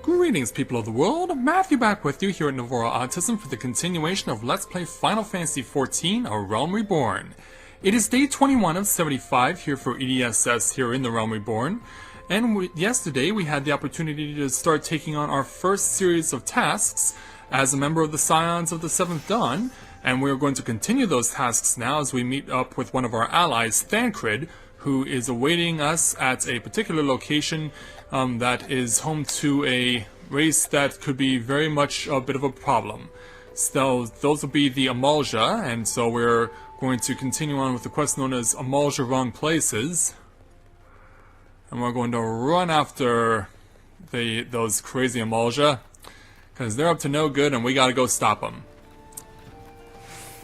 Greetings, people of the world. Matthew back with you here at Navora Autism for the continuation of Let's Play Final Fantasy XIV, A Realm Reborn. It is day 21 of 75 here for EDSS here in the Realm Reborn, and yesterday we had the opportunity to start taking on our first series of tasks as a member of the Scions of the Seventh Dawn, and we're going to continue those tasks now as we meet up with one of our allies, Thancred, who is awaiting us at a particular location that is home to a race that could be very much a bit of a problem. So those will be the Amalja, and so we're going to continue on with the quest known as Amalja Wrong Places. And we're going to run after those crazy Amalja, because they're up to no good and we gotta go stop them.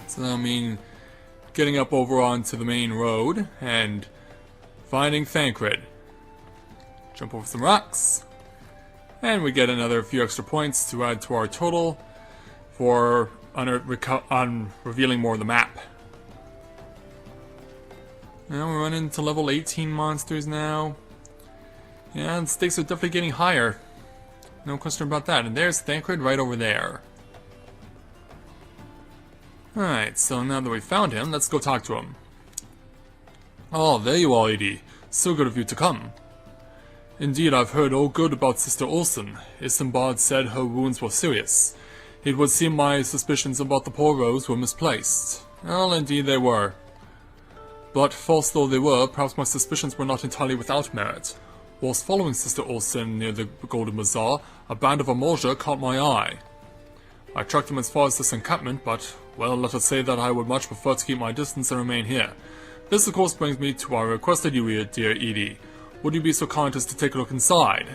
So I mean, getting up over onto the main road and finding Thancred. Jump over some rocks, and we get another few extra points to add to our total for on revealing more of the map. Now we're running to level 18 monsters now. Yeah, and stakes are definitely getting higher. No question about that. And there's Thancred right over there. Alright, so now that we found him, let's go talk to him. Oh, there you are, Edie. So good of you to come. Indeed, I've heard all good about Sister Olsen. Isambard said her wounds were serious. It would seem my suspicions about the poor Rose were misplaced. Well, indeed they were. But false though they were, perhaps my suspicions were not entirely without merit. Whilst following Sister Olsen near the Golden Bazaar, a band of Amalja caught my eye. I tracked them as far as this encampment, but, well, let us say that I would much prefer to keep my distance and remain here. This, of course, brings me to our request of you, dear Edie. Would you be so kind as to take a look inside?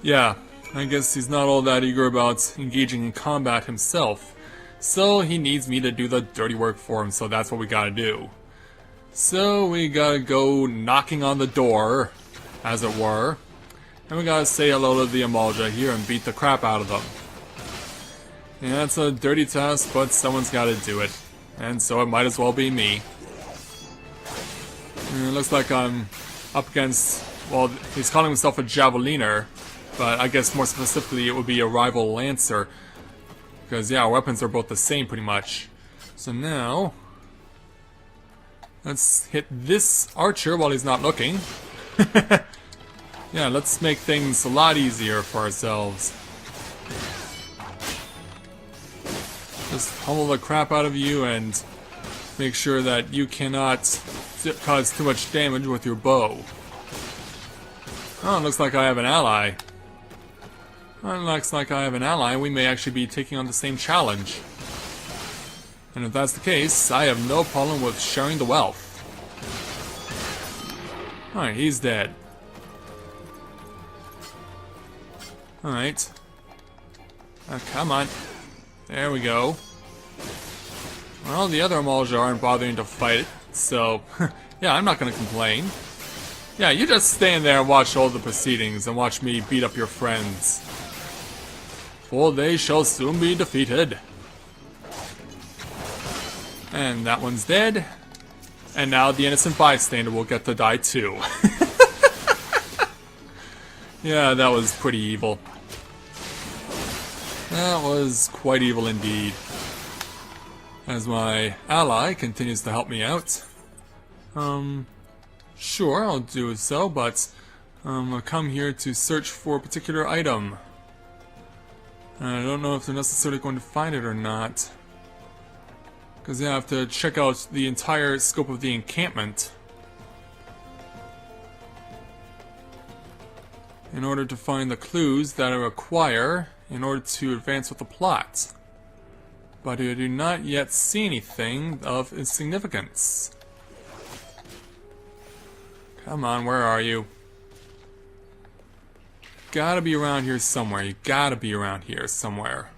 Yeah, I guess he's not all that eager about engaging in combat himself. So he needs me to do the dirty work for him, so that's what we gotta do. So we gotta go knocking on the door, as it were. And we gotta say hello to the Amalja here and beat the crap out of them. Yeah, it's a dirty task, but someone's gotta do it. And so it might as well be me. It looks like I'm up against, well, he's calling himself a Javeliner, but I guess more specifically it would be a rival Lancer. Because, yeah, our weapons are both the same pretty much. So now, let's hit this archer while he's not looking. Yeah, let's make things a lot easier for ourselves. Just pummel the crap out of you and make sure that you cannot cause too much damage with your bow. Oh, it looks like I have an ally. Well, it looks like I have an ally. We may actually be taking on the same challenge. And if that's the case, I have no problem with sharing the wealth. Alright, he's dead. Alright. Come on. There we go. Well, the other Amalja aren't bothering to fight it, so yeah, I'm not gonna complain. Yeah, you just stand there and watch all the proceedings and watch me beat up your friends. For they shall soon be defeated. And that one's dead. And now the innocent bystander will get to die too. Yeah, that was pretty evil. That was quite evil indeed. As my ally continues to help me out. Sure, I'll do so, but I'll come here to search for a particular item. I don't know if they're necessarily going to find it or not. Because yeah, I have to check out the entire scope of the encampment in order to find the clues that I require in order to advance with the plot. But I do not yet see anything of significance. Come on, where are you? Gotta be around here somewhere. You gotta be around here somewhere.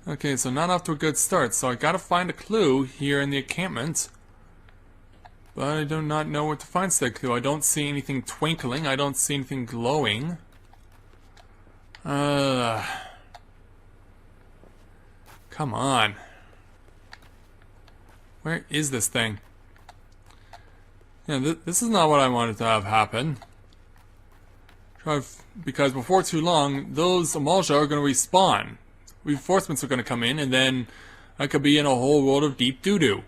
Okay, so not off to a good start, so I gotta find a clue here in the encampment. But I do not know where to find said clue. I don't see anything twinkling. I don't see anything glowing. Come on. Where is this thing? Yeah, this is not what I wanted to have happen. Because before too long, those Amalja are going to respawn. Reinforcements are going to come in, and then I could be in a whole world of deep doo-doo.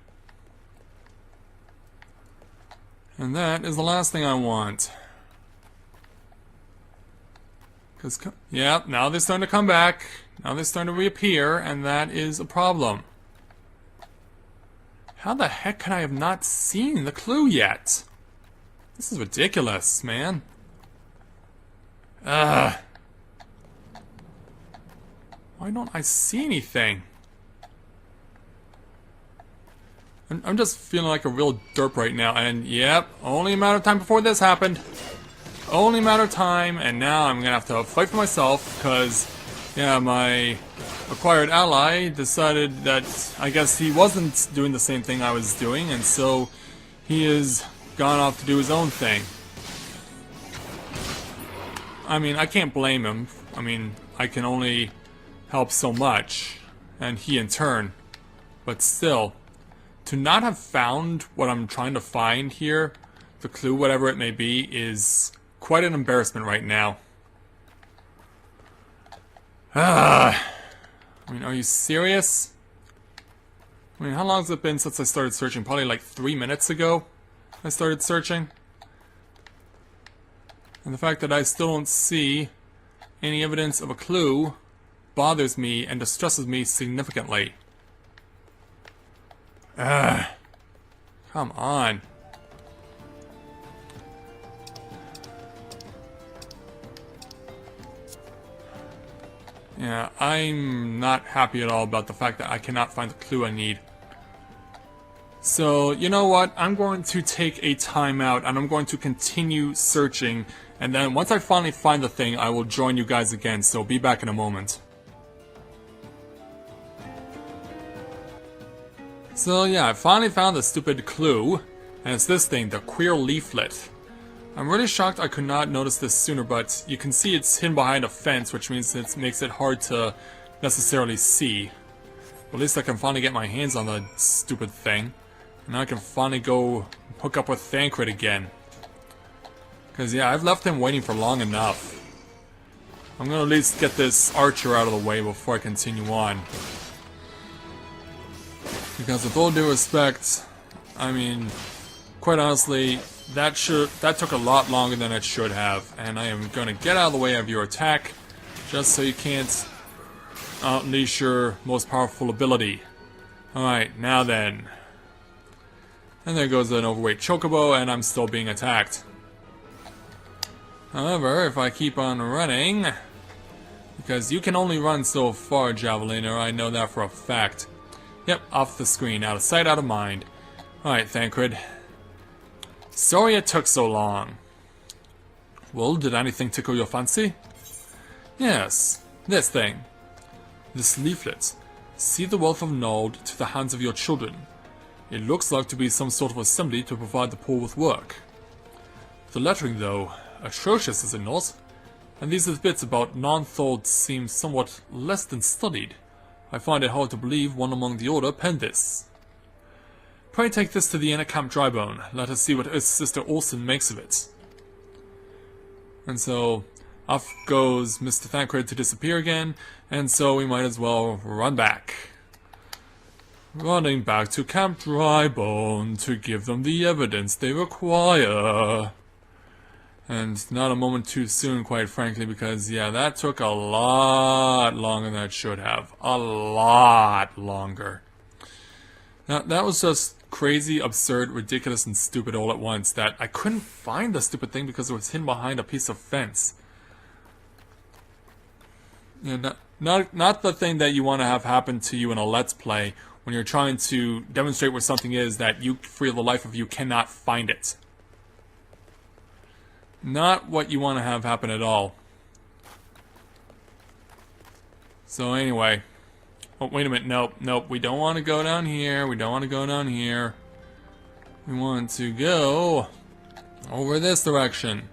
And that is the last thing I want. Because, yeah, now they're starting to come back. Now they're starting to reappear, and that is a problem. How the heck can I have not seen the clue yet? This is ridiculous, man. Why don't I see anything? I'm just feeling like a real derp right now, and yep, only a matter of time before this happened. Only a matter of time, and now I'm gonna have to fight for myself, because, yeah, my acquired ally decided that I guess he wasn't doing the same thing I was doing, and so he has gone off to do his own thing. I mean, I can't blame him. I mean, I can only help so much, and he in turn. But still, to not have found what I'm trying to find here, the clue, whatever it may be, is quite an embarrassment right now. I mean, are you serious? I mean, how long has it been since I started searching? Probably like 3 minutes ago I started searching. And the fact that I still don't see any evidence of a clue bothers me and distresses me significantly. Come on. Yeah, I'm not happy at all about the fact that I cannot find the clue I need. So, you know what? I'm going to take a timeout and I'm going to continue searching. And then once I finally find the thing, I will join you guys again. So be back in a moment. So yeah, I finally found the stupid clue. And it's this thing, the queer leaflet. I'm really shocked I could not notice this sooner, but you can see it's hidden behind a fence, which means it makes it hard to necessarily see. At least I can finally get my hands on the stupid thing. And now I can finally go hook up with Thancred again. Because yeah, I've left him waiting for long enough. I'm gonna at least get this archer out of the way before I continue on. Because with all due respect, I mean, quite honestly, that took a lot longer than it should have, and I am gonna get out of the way of your attack, just so you can't unleash your most powerful ability. Alright, now then. And there goes an overweight chocobo, and I'm still being attacked. However, if I keep on running, because you can only run so far, Javeliner, I know that for a fact. Yep, off the screen, out of sight, out of mind. Alright, Thancred. Sorry it took so long. Well, did anything tickle your fancy? Yes, this thing. This leaflet. See the wealth of knowledge to the hands of your children. It looks like to be some sort of assembly to provide the poor with work. The lettering, though, atrocious, is it not? And these bits about non-thought seem somewhat less than studied. I find it hard to believe one among the order penned this. Pray take this to the inn at Camp Drybone. Let us see what Sister Olsen makes of it. And so, off goes Mr. Thancred to disappear again, and so we might as well run back. Running back to Camp Drybone to give them the evidence they require. And not a moment too soon, quite frankly, because, yeah, that took a lot longer than it should have. A lot longer. Now, that was just crazy, absurd, ridiculous, and stupid all at once, that I couldn't find the stupid thing because it was hidden behind a piece of fence. You know, not the thing that you want to have happen to you in a Let's Play when you're trying to demonstrate where something is that you, for the life of you, cannot find it. Not what you want to have happen at all. So anyway. Oh, wait a minute. Nope. We don't want to go down here. We don't want to go down here. We want to go over this direction.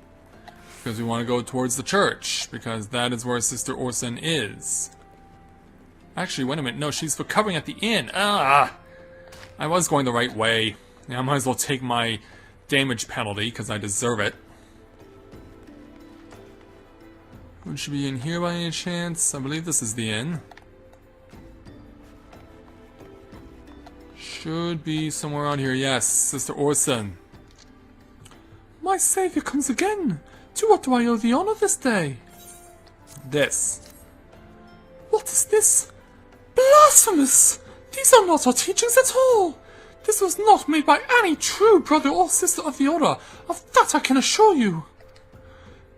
Because we want to go towards the church. Because that is where Sister Olsen is. Actually, wait a minute. No, she's recovering at the inn. I was going the right way. Yeah, I might as well take my damage penalty, because I deserve it. Who should be in here by any chance? I believe this is the inn. Should be somewhere around here. Yes, Sister Orson. My savior comes again. To what do I owe the honor this day? This. What is this? Blasphemous! These are not our teachings at all. This was not made by any true brother or sister of the order. Of that I can assure you.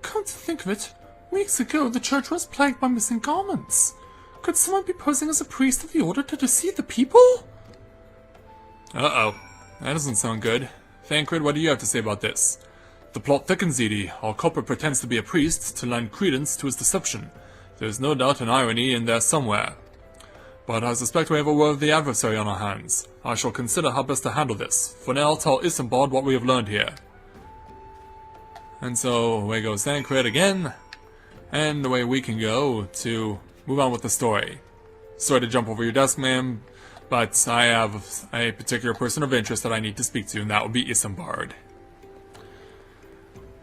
Come to think of it, weeks ago the church was plagued by missing garments. Could someone be posing as a priest of the order to deceive the people? Uh-oh. That doesn't sound good. Thancred, what do you have to say about this? The plot thickens, Edie. Our culprit pretends to be a priest to lend credence to his deception. There's no doubt an irony in there somewhere. But I suspect we have a war of the adversary on our hands. I shall consider how best to handle this. For now, I'll tell Isambard what we have learned here. And so, away goes Thancred again. And away we can go to move on with the story. Sorry to jump over your desk, ma'am, but I have a particular person of interest that I need to speak to, and that would be Isambard.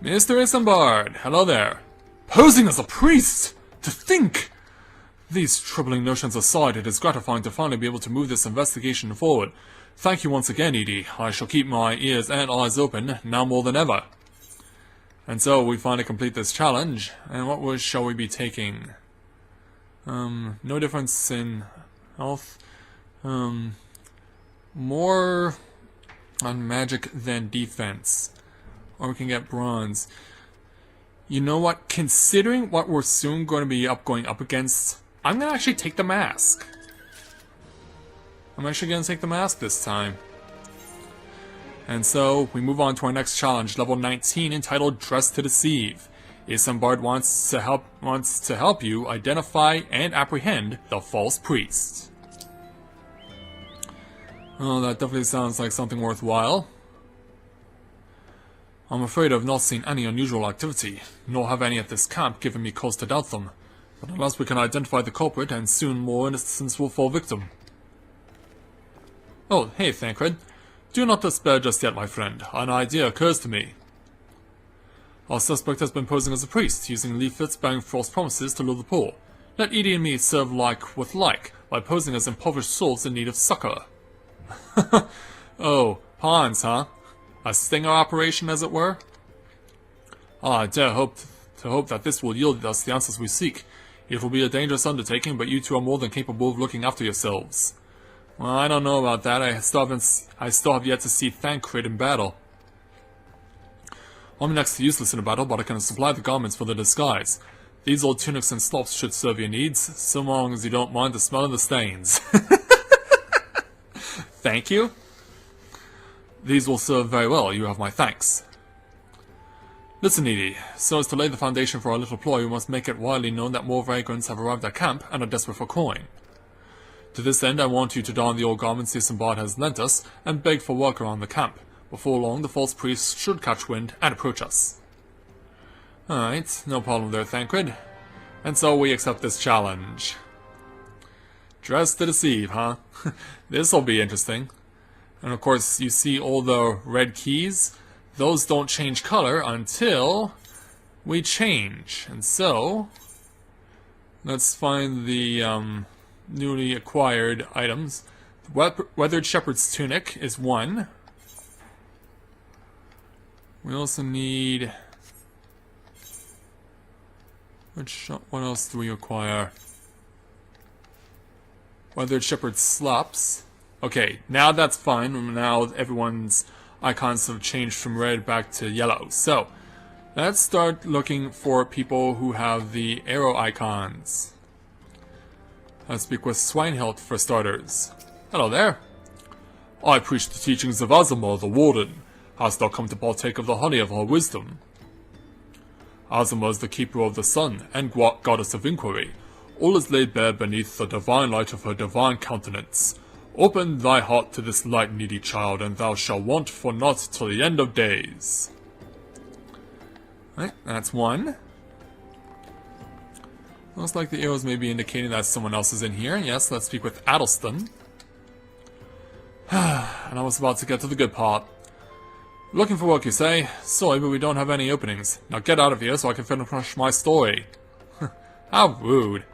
Mr. Isambard, hello there. Posing as a priest! To think! These troubling notions aside, it is gratifying to finally be able to move this investigation forward. Thank you once again, Edie. I shall keep my ears and eyes open, now more than ever. And so, we finally complete this challenge, and what shall we be taking? No difference in health. More on magic than defense. Or we can get bronze. You know what? Considering what we're soon going to be going up against, I'm going to actually take the mask. I'm actually going to take the mask this time. And so, we move on to our next challenge, level 19, entitled Dress to Deceive. Isambard wants to help you identify and apprehend the false priest. Oh, that definitely sounds like something worthwhile. I'm afraid I've not seen any unusual activity, nor have any at this camp given me cause to doubt them. But unless we can identify the culprit, and soon more innocents will fall victim. Oh, hey, Thancred. Do not despair just yet, my friend. An idea occurs to me. Our suspect has been posing as a priest, using leaflets bearing false promises to lure the poor. Let Edie and me serve like with like, by posing as impoverished souls in need of succor. Oh, pawns, huh? A stinger operation, as it were? I dare hope that this will yield us the answers we seek. It will be a dangerous undertaking, but you two are more than capable of looking after yourselves. Well, I don't know about that. I still have yet to see Thancred in battle. I'm next to useless in a battle, but I can supply the garments for the disguise. These old tunics and slops should serve your needs, so long as you don't mind the smell of the stains. Thank you. These will serve very well, you have my thanks. Listen, Edie, so as to lay the foundation for our little ploy, we must make it widely known that more vagrants have arrived at camp and are desperate for coin. To this end, I want you to don the old garments Isambard has lent us and beg for work around the camp. Before long, the false priest should catch wind and approach us. Alright, no problem there, Thancred. And so we accept this challenge. Dress to deceive, huh? This'll be interesting. And of course, you see all the red keys? Those don't change color until we change. And so, let's find the newly acquired items. Weathered Shepherd's Tunic is one. We also need... what else do we acquire? Weathered Shepherd's Slops. Okay, now that's fine. Now everyone's icons have changed from red back to yellow. So, let's start looking for people who have the arrow icons. Let's speak with Swinehilt for starters. Hello there. I preach the teachings of Azuma, the Warden. Hast thou come to partake of the honey of her wisdom? Azuma is the keeper of the sun, and goddess of inquiry. All is laid bare beneath the divine light of her divine countenance. Open thy heart to this light, needy child, and thou shalt want for naught till the end of days. Right, that's one. Looks like the arrows may be indicating that someone else is in here. Yes, let's speak with Addleston. And I was about to get to the good part. Looking for work, you say? Sorry, but we don't have any openings. Now get out of here so I can finish my story. How rude.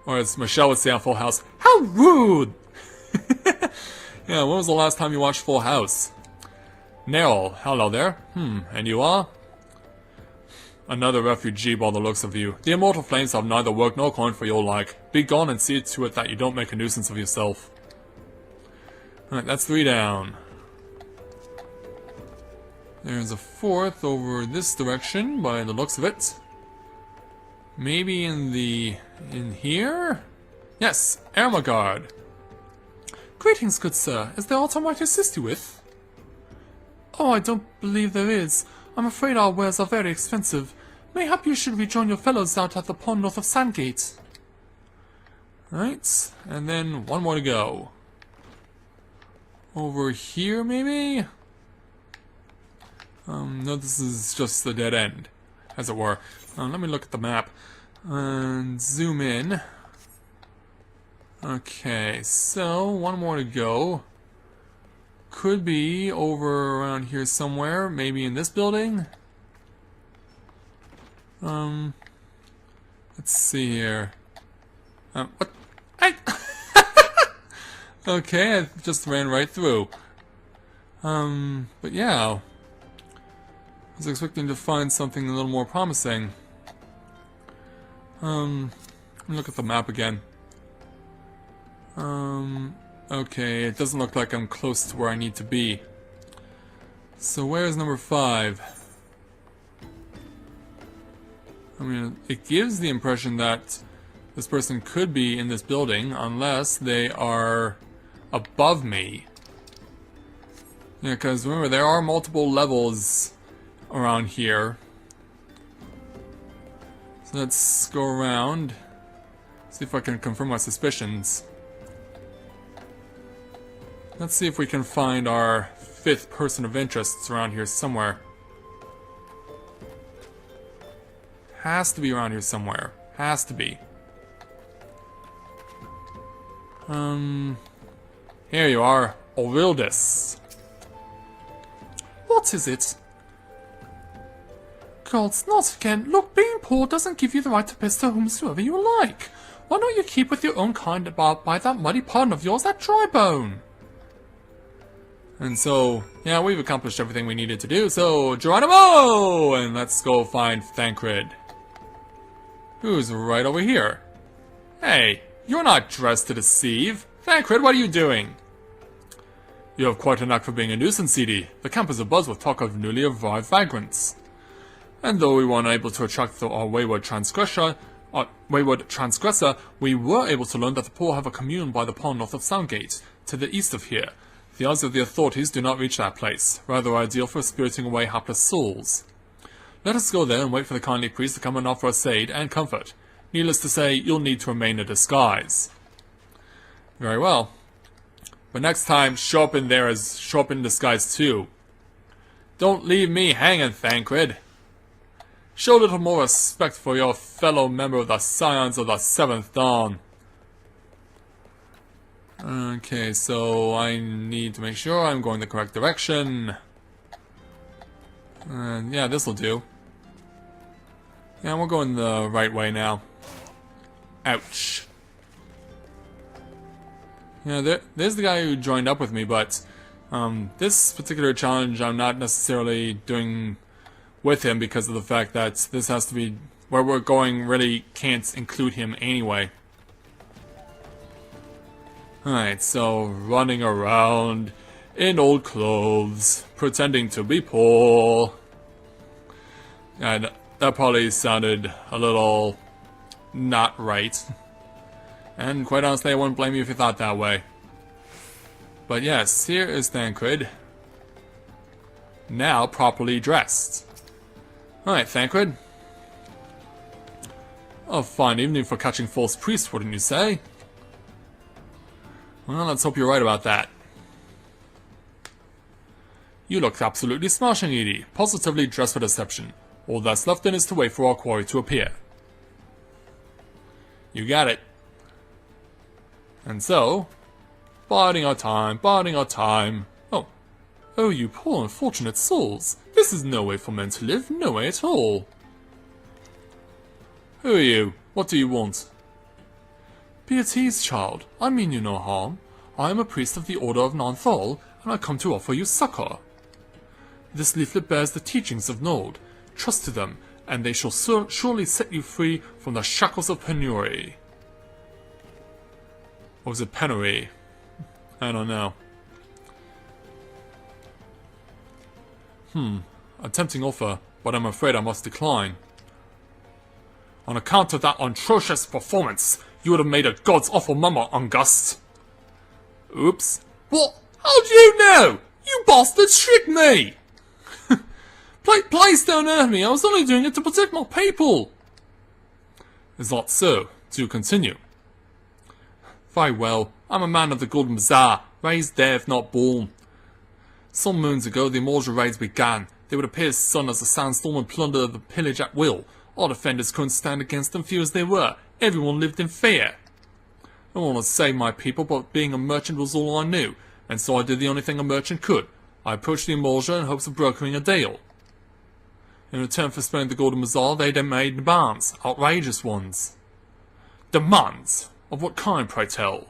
Or as Michelle would say on Full House, how rude! Yeah, when was the last time you watched Full House? Neryl, hello there. And you are? Another refugee by the looks of you. The immortal flames have neither work nor coin for your like. Be gone and see to it that you don't make a nuisance of yourself. Alright, that's 3 down. There's a 4th over this direction by the looks of it. Maybe in here? Yes, Ermagard. Greetings, good sir. Is there aught I might assist you with? Oh, I don't believe there is. I'm afraid our wares are very expensive. Mayhap you should rejoin your fellows out at the pond north of Sandgate. Right, and then one more to go. Over here, maybe? No, this is just the dead end, as it were. Let me look at the map and zoom in. Okay, so one more to go. Could be over around here somewhere, maybe in this building. Let's see here. What? Okay, I just ran right through. But yeah. I was expecting to find something a little more promising. Let me look at the map again. Okay, it doesn't look like I'm close to where I need to be. So where's number 5? I mean, it gives the impression that this person could be in this building, unless they are above me. Yeah, because remember, there are multiple levels around here. So let's go around, see if I can confirm my suspicions. Let's see if we can find our 5th person of interest around here somewhere. Has to be around here somewhere. Has to be. Here you are, Orildis. What is it? Gods, not again. Look, being poor doesn't give you the right to pester whomsoever you like. Why don't you keep with your own kind about by that muddy pardon of yours at Drybone? And so, yeah, we've accomplished everything we needed to do, so Geronimo! And let's go find Thancred, who's right over here. Hey, you're not dressed to deceive. Thancred, what are you doing? You have quite a knack for being a nuisance, Edie. The camp is abuzz with talk of newly arrived vagrants. And though we were unable to attract our wayward transgressor, we were able to learn that the poor have a commune by the pond north of Soundgate, to the east of here. The eyes of the authorities do not reach that place, rather ideal for spiriting away hapless souls. Let us go there and wait for the kindly priest to come and offer us aid and comfort. Needless to say, you'll need to remain in disguise. Very well. But next time, show up in disguise too. Don't leave me hanging, Thancred. Show a little more respect for your fellow member of the Scions of the 7th Dawn. Okay, so I need to make sure I'm going the correct direction. Yeah, this'll do. Yeah, we're going the right way now. Ouch. Yeah, there's the guy who joined up with me, but this particular challenge I'm not necessarily doing with him because of the fact that this has to be where we're going really can't include him anyway. Alright, so running around in old clothes, pretending to be poor. And that probably sounded a little not right. And quite honestly, I wouldn't blame you if you thought that way. But yes, here is Thancred. Now properly dressed. Alright, Thancred. A fine evening for catching false priests, wouldn't you say? Well, let's hope you're right about that. You look absolutely smashing, Edie. Positively dressed for deception. All that's left then is to wait for our quarry to appear. You got it. And so, biding our time. Oh, Oh, you poor unfortunate souls. This is no way for men to live, no way at all. Who are you? What do you want? Be at ease, child. I mean you no harm. I am a priest of the Order of Nanthal, and I come to offer you succor. This leaflet bears the teachings of Nod. Trust to them, and they shall surely set you free from the shackles of penury. Or was it penury? I don't know. A tempting offer, but I'm afraid I must decline. On account of that atrocious performance, you would have made a god's awful mummer, August. Oops. What? How do you know? You bastards tricked me! Please don't hurt me, I was only doing it to protect my people! Is that so? Do continue. Very well, I'm a man of the Golden Bazaar, raised there if not born. Some moons ago, the Immortal raids began. They would appear as sun as a sandstorm and plunder the pillage at will. Our defenders couldn't stand against them, few as they were. Everyone lived in fear. I want to save my people, but being a merchant was all I knew, and so I did the only thing a merchant could. I approached the Immortal in hopes of brokering a deal. In return for sparing the Golden Bazaar, they then made demands, outrageous ones. Demands? Of what kind, pray tell?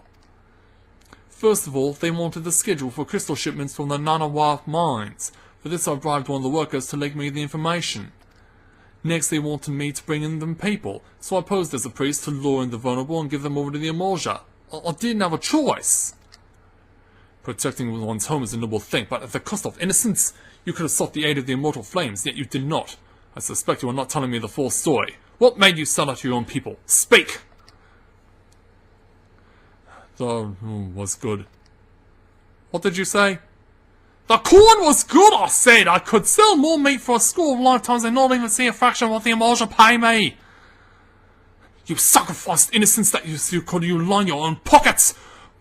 First of all, they wanted the schedule for crystal shipments from the Nanawa mines. For this I bribed one of the workers to link me the information. Next they wanted me to bring in them people, so I posed as a priest to lure in the vulnerable and give them over to the Immortal. I didn't have a choice. Protecting one's home is a noble thing, but at the cost of innocence. You could have sought the aid of the immortal flames, yet you did not. I suspect you are not telling me the full story. What made you sell out to your own people? Speak! The was good. What did you say? The corn was good, I said! I could sell more meat for a score of lifetimes and not even see a fraction of what the Immortal pay me! You sacrificed innocence that you could line your own pockets!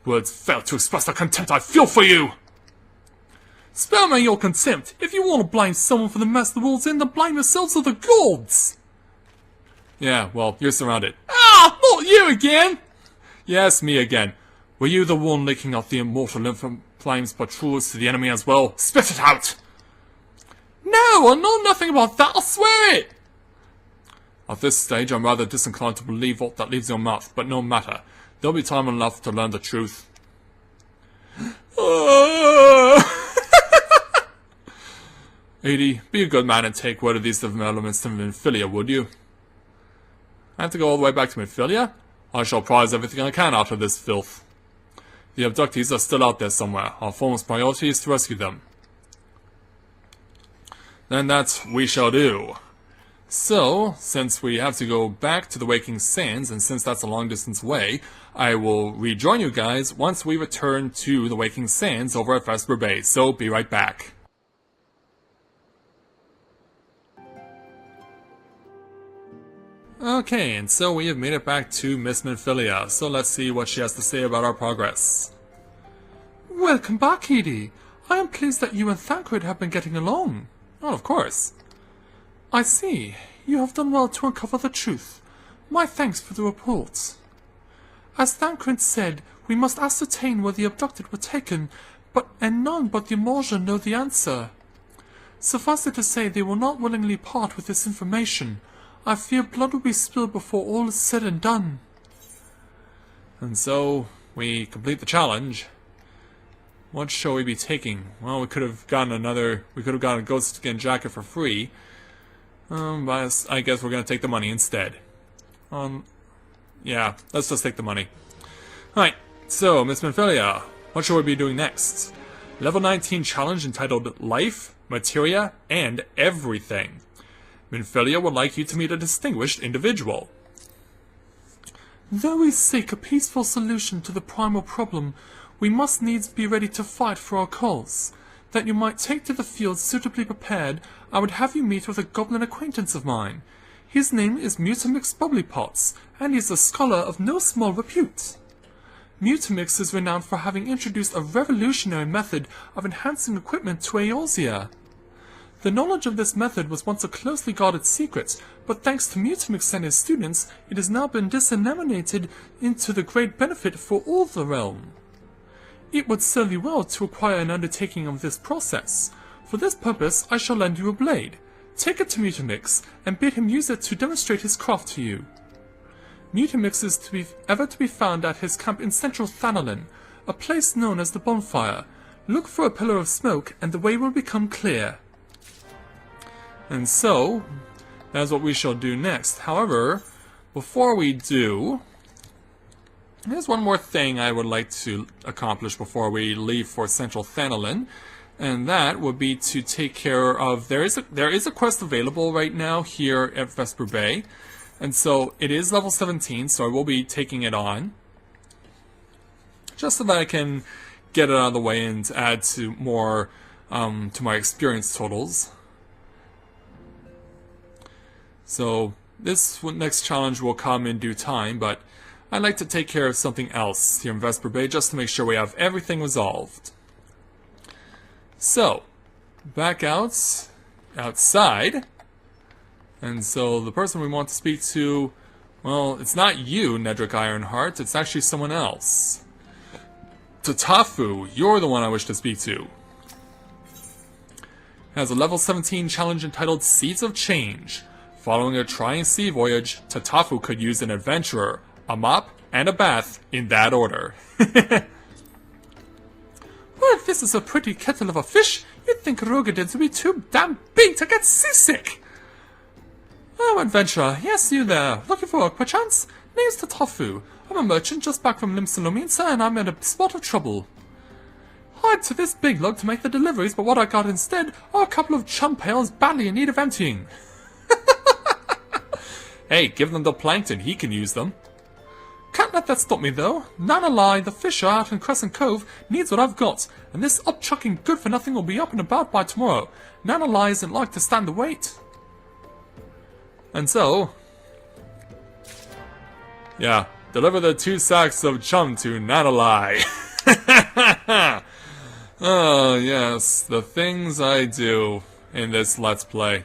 Words fail to express the contempt I feel for you! Spare me your contempt! If you want to blame someone for the mess the world's in, then blame yourselves or the gods! Yeah, well, you're surrounded. Ah! Not you again! Yes, me again. Were you the one leaking out the immortal flames patrols to the enemy as well? Spit it out! No, I know nothing about that, I swear it! At this stage, I'm rather disinclined to believe what that leaves your mouth, but no matter. There'll be time enough to learn the truth. Edie, be a good man and take word of these developments to Minfilia, would you? I have to go all the way back to Minfilia? I shall prize everything I can out of this filth. The abductees are still out there somewhere. Our foremost priority is to rescue them. Then that we shall do. So, since we have to go back to the Waking Sands, and since that's a long distance away, I will rejoin you guys once we return to the Waking Sands over at Vesper Bay. So, be right back. Okay, and so we have made it back to Miss Minfilia, so let's see what she has to say about our progress. Welcome back, Edie. I am pleased that you and Thancred have been getting along. Oh, of course. I see. You have done well to uncover the truth. My thanks for the report. As Thancred said, we must ascertain where the abducted were taken, and none but the Immortal know the answer. Suffice it to say, they will not willingly part with this information. I fear blood will be spilled before all is said and done. And so, we complete the challenge. What shall we be taking? Well, we could have gotten a ghost skin jacket for free. But I guess we're gonna take the money instead. Yeah, let's just take the money. Alright, so, Miss Minfilia, what shall we be doing next? Level 19 challenge entitled Life, Materia, and Everything. Minfilia would like you to meet a distinguished individual. Though we seek a peaceful solution to the primal problem, we must needs be ready to fight for our cause. That you might take to the field suitably prepared, I would have you meet with a goblin acquaintance of mine. His name is Mutamix Bubblypots, and he is a scholar of no small repute. Mutamix is renowned for having introduced a revolutionary method of enhancing equipment to Eorzea. The knowledge of this method was once a closely guarded secret, but thanks to Mutamix and his students, it has now been disseminated into the great benefit for all the realm. It would serve you well to acquire an undertaking of this process. For this purpose, I shall lend you a blade. Take it to Mutamix, and bid him use it to demonstrate his craft to you. Mutamix is ever to be found at his camp in central Thanolin, a place known as the Bonfire. Look for a pillar of smoke, and the way will become clear. And so, that's what we shall do next. However, before we do, there's one more thing I would like to accomplish before we leave for central Thanolin, and that would be to take care of... There is a quest available right now here at Vesper Bay, and so it is level 17, so I will be taking it on, just so that I can get it out of the way and add to more to my experience totals. So this next challenge will come in due time, but I'd like to take care of something else here in Vesper Bay just to make sure we have everything resolved. So, back outside, and so the person we want to speak to, well, it's not you, Nedrick Ironheart, it's actually someone else. Tatafu, you're the one I wish to speak to. Has a level 17 challenge entitled Seeds of Change. Following a trying sea voyage, Tatafu could use an adventurer, a mop, and a bath in that order. Well, this is a pretty kettle of a fish. You'd think Rogadins would be too damn big to get seasick. Oh, adventurer, yes, you there. Looking for work, perchance? Name's Tatafu. I'm a merchant just back from Limsalominsa, and I'm in a spot of trouble. Hired to this big lug to make the deliveries, but what I got instead are a couple of chum pails badly in need of emptying. Hey, give them the plankton, he can use them. Can't let that stop me though. Nanalai, the fisher out in Crescent Cove, needs what I've got, and this upchucking good-for-nothing will be up and about by tomorrow. Nanalai isn't like to stand the wait. And so... yeah, deliver the 2 sacks of chum to Nanalai. Oh, yes, the things I do in this Let's Play.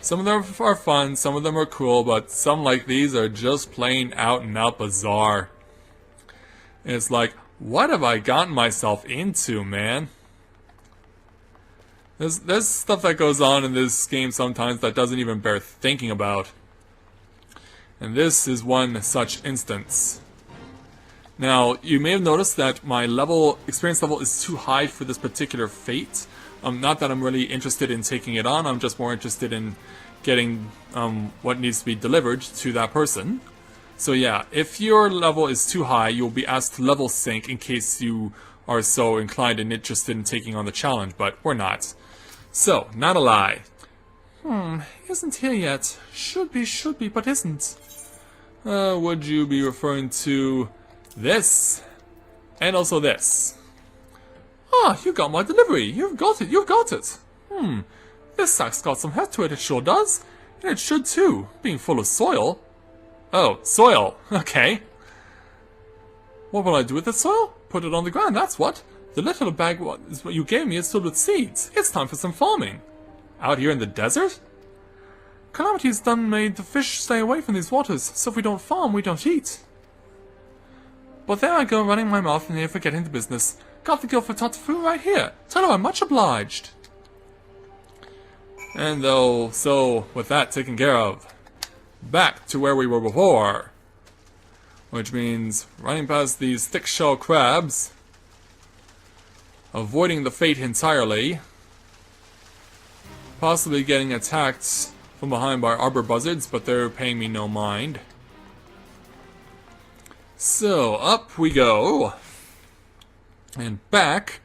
Some of them are fun, some of them are cool, but some like these are just plain out and out bizarre. It's like, what have I gotten myself into, man? There's stuff that goes on in this game sometimes that doesn't even bear thinking about. And this is one such instance. Now, you may have noticed that my experience level is too high for this particular fate. Not that I'm really interested in taking it on, I'm just more interested in getting what needs to be delivered to that person. So yeah, if your level is too high, you'll be asked to level sync in case you are so inclined and interested in taking on the challenge, but we're not. So, Nanalai. Isn't here yet. Should be, but isn't. Would you be referring to this? And also this? Ah, you got my delivery. You've got it. This sack's got some heft to it sure does. And it should too, being full of soil. Oh, soil. Okay. What will I do with the soil? Put it on the ground, that's what. The little bag what you gave me is filled with seeds. It's time for some farming. Out here in the desert? Calamity's done made the fish stay away from these waters, so if we don't farm, we don't eat. But there I go running my mouth in here forgetting the business. Got the girl for Tatafu right here. Tell her I'm much obliged. And so with that taken care of, back to where we were before. Which means running past these thick shell crabs, avoiding the fate entirely, possibly getting attacked from behind by arbor buzzards, but they're paying me no mind. So, up we go, and back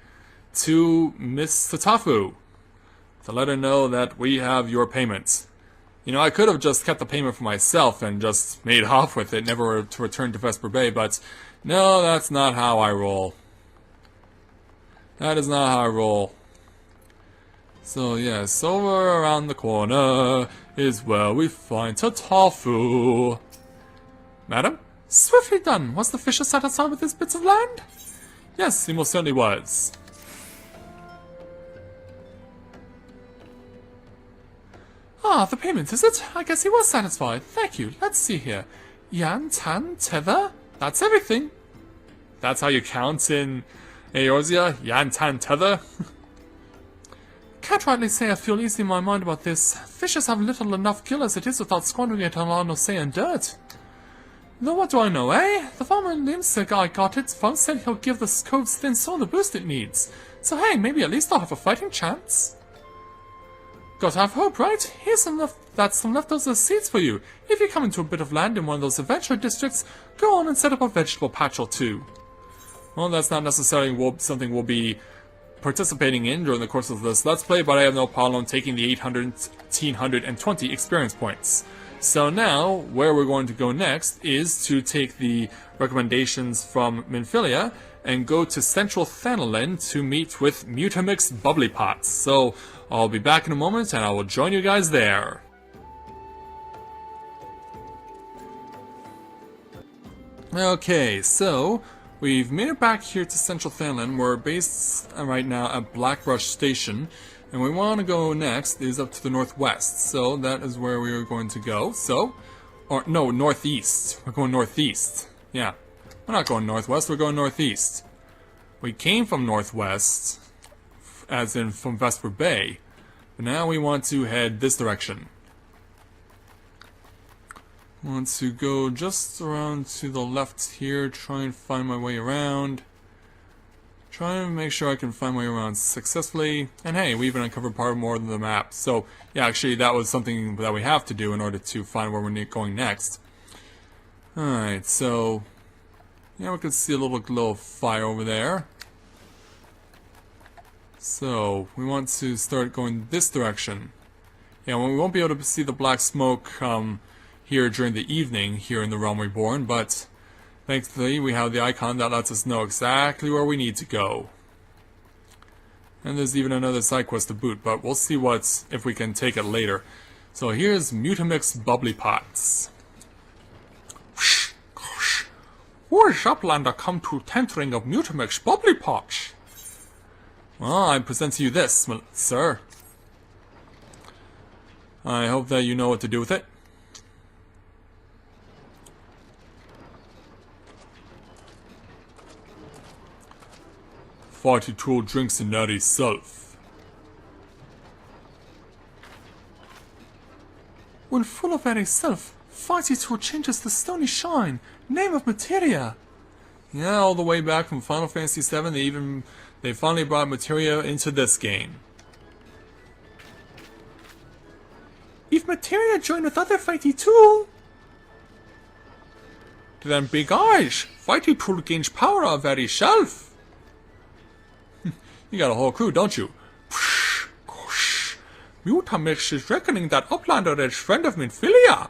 to Miss Tatafu, to let her know that we have your payment. You know, I could have just kept the payment for myself and just made off with it, never to return to Vesper Bay, but no, that's not how I roll. That is not how I roll. So yes, over around the corner is where we find Tatafu. Madam? Swiftly done. Was the fisher satisfied with his bits of land? Yes, he most certainly was. Ah, the payment, is it? I guess he was satisfied. Thank you. Let's see here. Yan, tan, tether. That's everything. That's how you count in Eorzea, Yantan Tether? Can't rightly say I feel easy in my mind about this. Fishes have little enough kill as it is without squandering it on Nosea and dirt. Though what do I know, eh? The farmer namesake I got it from said he'll give the cove's thin soul the boost it needs. So hey, maybe at least I'll have a fighting chance. Gotta have hope, right? Here's some leftover seeds for you. If you come into a bit of land in one of those adventure districts, go on and set up a vegetable patch or two. Well, that's not necessarily something we'll be participating in during the course of this Let's Play, but I have no problem taking the 1820 experience points. So now, where we're going to go next is to take the recommendations from Minfilia and go to Central Thanalan to meet with Mutamix Bubblypots. So, I'll be back in a moment and I will join you guys there. Okay, so we've made it back here to Central Thanalan. We're based right now at Blackrush Station. And we want to go next is up to the northwest, so that is where we are going to go. So, or no, northeast. We're going northeast. Yeah, we're not going northwest, we're going northeast. We came from northwest, as in from Vesper Bay, but now we want to head this direction. I want to go just around to the left here, try and find my way around. Try and make sure I can find my way around successfully. And hey, we even uncovered part more of the map. So, yeah, actually that was something that we have to do in order to find where we're going next. Alright, so yeah, we can see a little fire over there. So, we want to start going this direction. Yeah, well, we won't be able to see the black smoke here during the evening here in the Realm Reborn, but thankfully, we have the icon that lets us know exactly where we need to go. And there's even another side quest to boot, but we'll see if we can take it later. So here's Mutamix Bubblypots. Who is Uplander come to tentering of Mutamix Bubblypots? Well, I present to you this, sir. I hope that you know what to do with it. Fighty Tool drinks in natty self. When full of very self, Fighty Tool changes the stony shine, name of materia. Yeah, all the way back from Final Fantasy VII, they finally brought materia into this game. If materia join with other Fighty Tool, then big eyes, Fighty Tool gains power of very self. You got a whole crew, don't you? Mutamix is reckoning that Uplander is friend of Minfilia.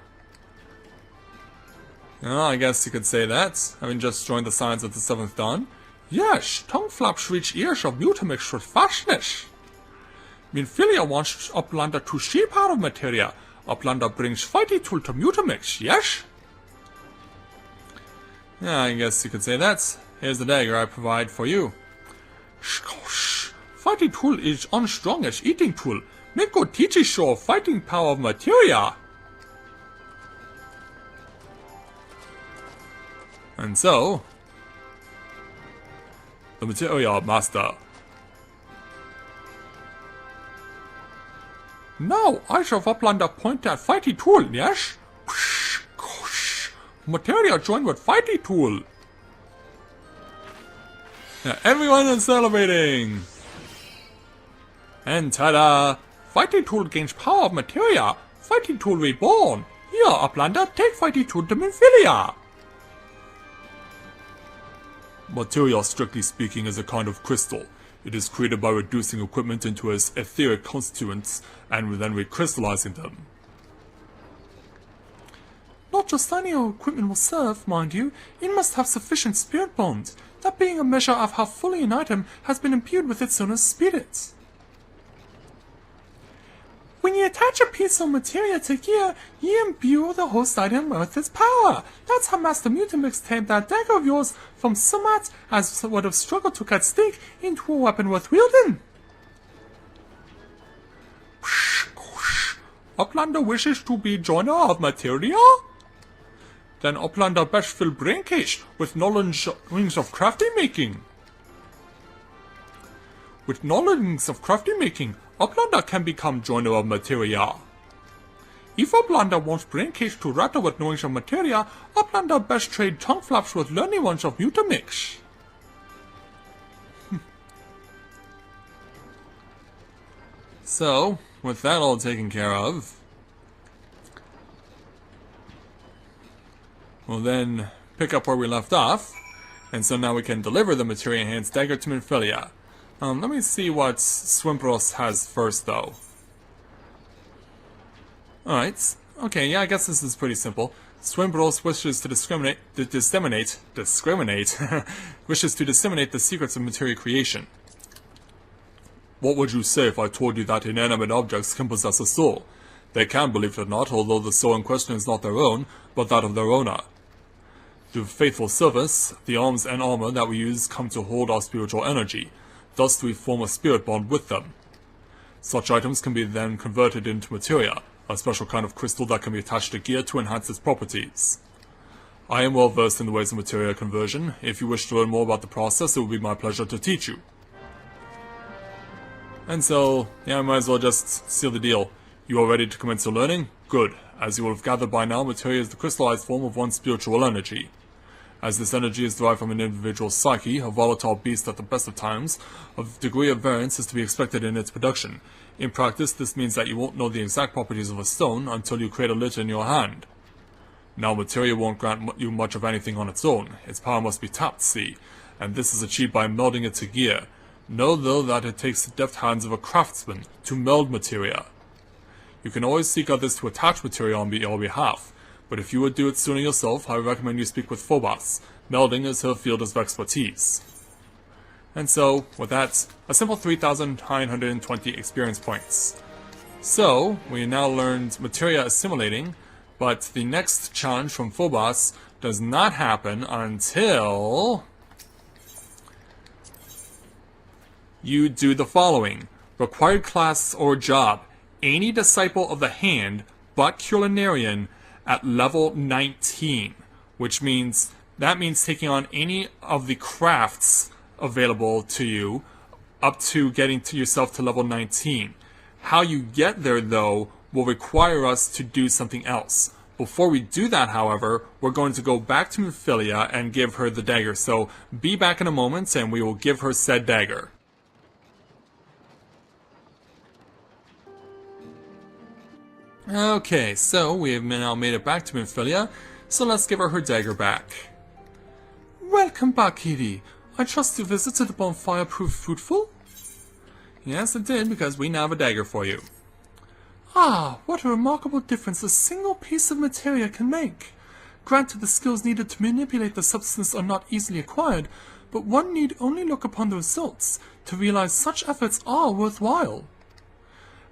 Well, I guess you could say that, having just joined the Signs of the Seventh Dawn. Yes, tongue flaps reach ears of Mutamix with fastness. Minfilia wants Uplander to shape out of materia. Uplander brings Fighty Tool to Mutamix, yes? Yeah, I guess you could say that. Here's the dagger I provide for you. Fighting Tool is unstrong as eating tool. Make go teach show of fighting power of materia. And so, the materia master. Now I shall Uplander point at Fighty Tool, yes? Materia join with Fighty Tool. Now everyone is celebrating! And ta-da! Fighting Tool gains power of materia. Fighting Tool Reborn. Here, Uplander, take Fighting Tool to Minfilia. Materia, strictly speaking, is a kind of crystal. It is created by reducing equipment into its etheric constituents and then recrystallizing them. Not just any old equipment will serve, mind you. It must have sufficient spirit bonds, that being a measure of how fully an item has been imbued with its owner's spirit. When you attach a piece of materia to gear, you imbue the host item with its power. That's how Master Mutamix turned that dagger of yours from Sumat as would have struggled to cut stink into a weapon worth wielding. Uplander wishes to be joiner of materia? Then Uplander best fill braincase with knowledge wings of crafty making. With knowledge of crafty making, Uplander can become joiner of materia. If Uplander wants braincase to rattle with knowledge of materia, Uplander best trade tongue flaps with learning ones of Mutamix. So, with that all taken care of, we'll then pick up where we left off, and so now we can deliver the materia enhanced dagger to Minfilia. Let me see what Swimbros has first, though. Alright, okay, yeah, I guess this is pretty simple. Swimbros wishes to discriminate, wishes to disseminate the secrets of materia creation. What would you say if I told you that inanimate objects can possess a soul? They can, believe it or not, although the soul in question is not their own, but that of their owner. Through faithful service, the arms and armor that we use come to hold our spiritual energy. Thus we form a spirit bond with them. Such items can be then converted into materia, a special kind of crystal that can be attached to gear to enhance its properties. I am well versed in the ways of materia conversion. If you wish to learn more about the process, it will be my pleasure to teach you. And so, yeah, I might as well just seal the deal. You are ready to commence your learning? Good. As you will have gathered by now, materia is the crystallized form of one's spiritual energy. As this energy is derived from an individual's psyche, a volatile beast at the best of times, a degree of variance is to be expected in its production. In practice, this means that you won't know the exact properties of a stone until you create a lich in your hand. Now, materia won't grant you much of anything on its own. Its power must be tapped, see, and this is achieved by melding it to gear. Know, though, that it takes the deft hands of a craftsman to meld materia. You can always seek others to attach materia on your behalf, but if you would do it sooner yourself, I recommend you speak with Phobos. Melding is her field of expertise. And so, with that, a simple 3,920 experience points. So, we now learned materia assimilating, but the next challenge from Phobos does not happen until you do the following. Required class or job. Any disciple of the hand, but culinarian, at level 19. Which means, that means taking on any of the crafts available to you, up to getting to yourself to level 19. How you get there, though, will require us to do something else. Before we do that, however, we're going to go back to Minfilia and give her the dagger. So, be back in a moment, and we will give her said dagger. Okay, so we have now made it back to Minfilia, so let's give her dagger back. Welcome back, Edie. I trust your visit to the bonfire proved fruitful? Yes, it did, because we now have a dagger for you. Ah, what a remarkable difference a single piece of materia can make. Granted, the skills needed to manipulate the substance are not easily acquired, but one need only look upon the results to realize such efforts are worthwhile.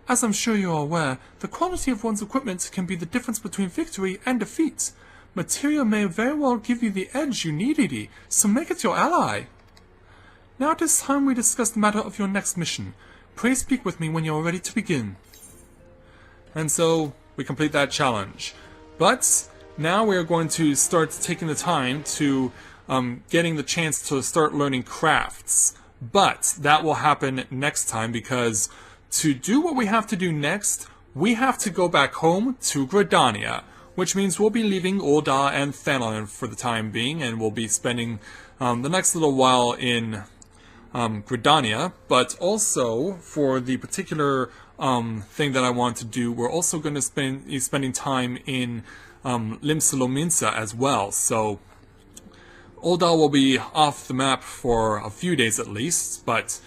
As I'm sure you are aware, the quality of one's equipment can be the difference between victory and defeat. Materia may very well give you the edge you need, Edie, so make it your ally. Now it is time we discuss the matter of your next mission. Pray speak with me when you are ready to begin. And so, we complete that challenge. But, now we are going to start taking the time to getting the chance to start learning crafts. But, that will happen next time because to do what we have to do next, we have to go back home to Gridania, which means we'll be leaving Ul'dah and Thanalan for the time being, and we'll be spending the next little while in Gridania, but also for the particular thing that I want to do, we're also going to be spending time in Limsalominsa as well, so Ul'dah will be off the map for a few days at least, but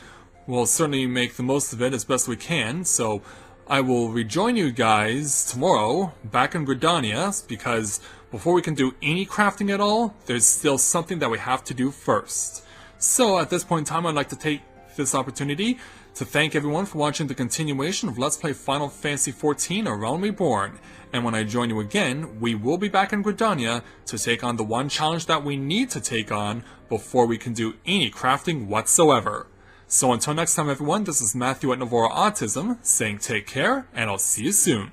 we'll certainly make the most of it as best we can, so I will rejoin you guys tomorrow back in Gridania, because before we can do any crafting at all, there's still something that we have to do first. So at this point in time, I'd like to take this opportunity to thank everyone for watching the continuation of Let's Play Final Fantasy XIV A Realm Reborn. And when I join you again, we will be back in Gridania to take on the one challenge that we need to take on before we can do any crafting whatsoever. So until next time everyone, this is Matthew at Navora Autism, saying take care, and I'll see you soon.